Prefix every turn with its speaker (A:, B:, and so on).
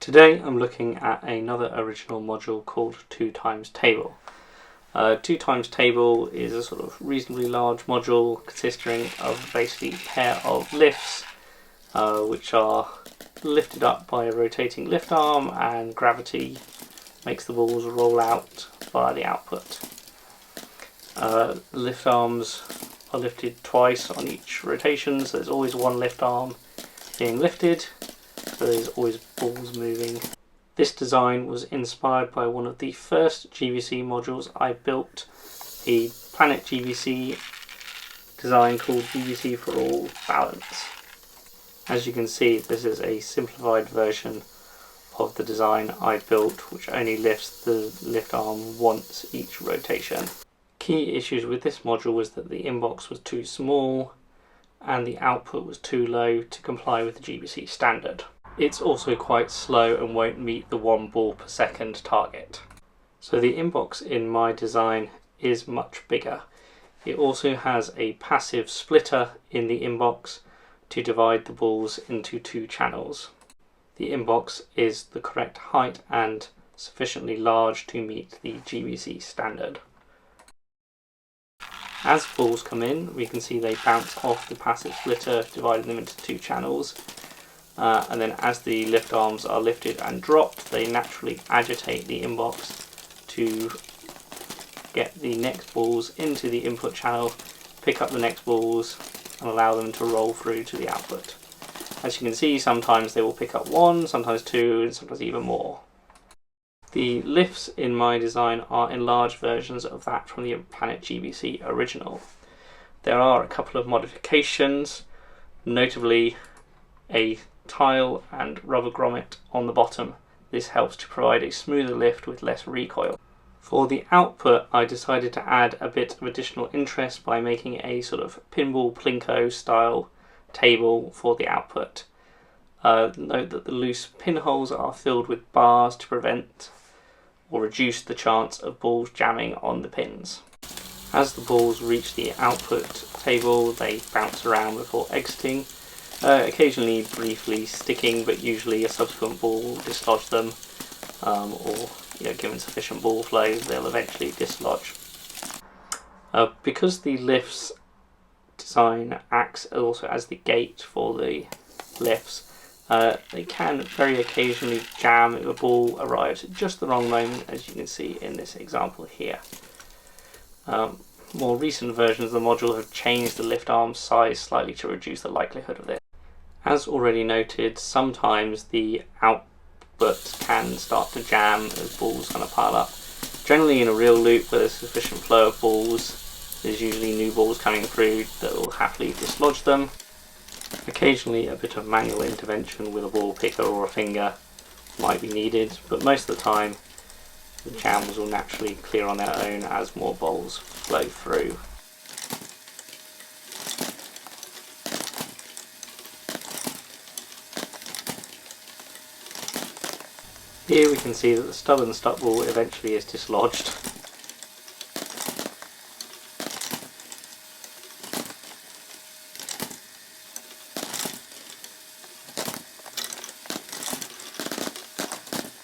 A: Today I'm looking at another original module called 2x table. 2x table is a sort of reasonably large module consisting of basically a pair of lifts which are lifted up by a rotating lift arm, and gravity makes the balls roll out via the output. Lift arms are lifted twice on each rotation, so there's always one lift arm being lifted, so there's always balls moving. This design was inspired by one of the first GBC modules I built, a Planet GBC design called GBC for All Balance. As you can see, this is a simplified version of the design I built, which only lifts the lift arm once each rotation. Key issues with this module was that the inbox was too small and the output was too low to comply with the GBC standard. It's also quite slow and won't meet the 1 ball per second target. So the inbox in my design is much bigger. It also has a passive splitter in the inbox to divide the balls into 2 channels. The inbox is the correct height and sufficiently large to meet the GBC standard. As balls come in, we can see they bounce off the passive splitter, dividing them into 2 channels. And then as the lift arms are lifted and dropped, they naturally agitate the inbox to get the next balls into the input channel, pick up the next balls and allow them to roll through to the output. As you can see, sometimes they will pick up 1, sometimes 2, and sometimes even more. The lifts in my design are enlarged versions of that from the Planet GBC original. There are a couple of modifications, notably a tile and rubber grommet on the bottom. This helps to provide a smoother lift with less recoil. For the output, I decided to add a bit of additional interest by making a sort of pinball plinko style table for the output. Note that the loose pinholes are filled with bars to prevent or reduce the chance of balls jamming on the pins. As the balls reach the output table, they bounce around before exiting, occasionally briefly sticking, but usually a subsequent ball will dislodge them, or given sufficient ball flow, they'll eventually dislodge. Because the lifts design acts also as the gate for the lifts, they can very occasionally jam if a ball arrives at just the wrong moment, as you can see in this example here. More recent versions of the module have changed the lift arm size slightly to reduce the likelihood of this. As already noted, sometimes the output can start to jam as balls kind of pile up. Generally in a real loop where there's sufficient flow of balls, there's usually new balls coming through that will happily dislodge them. Occasionally a bit of manual intervention with a ball picker or a finger might be needed, but most of the time the jams will naturally clear on their own as more balls flow through. Here we can see that the stubborn stuck ball eventually is dislodged.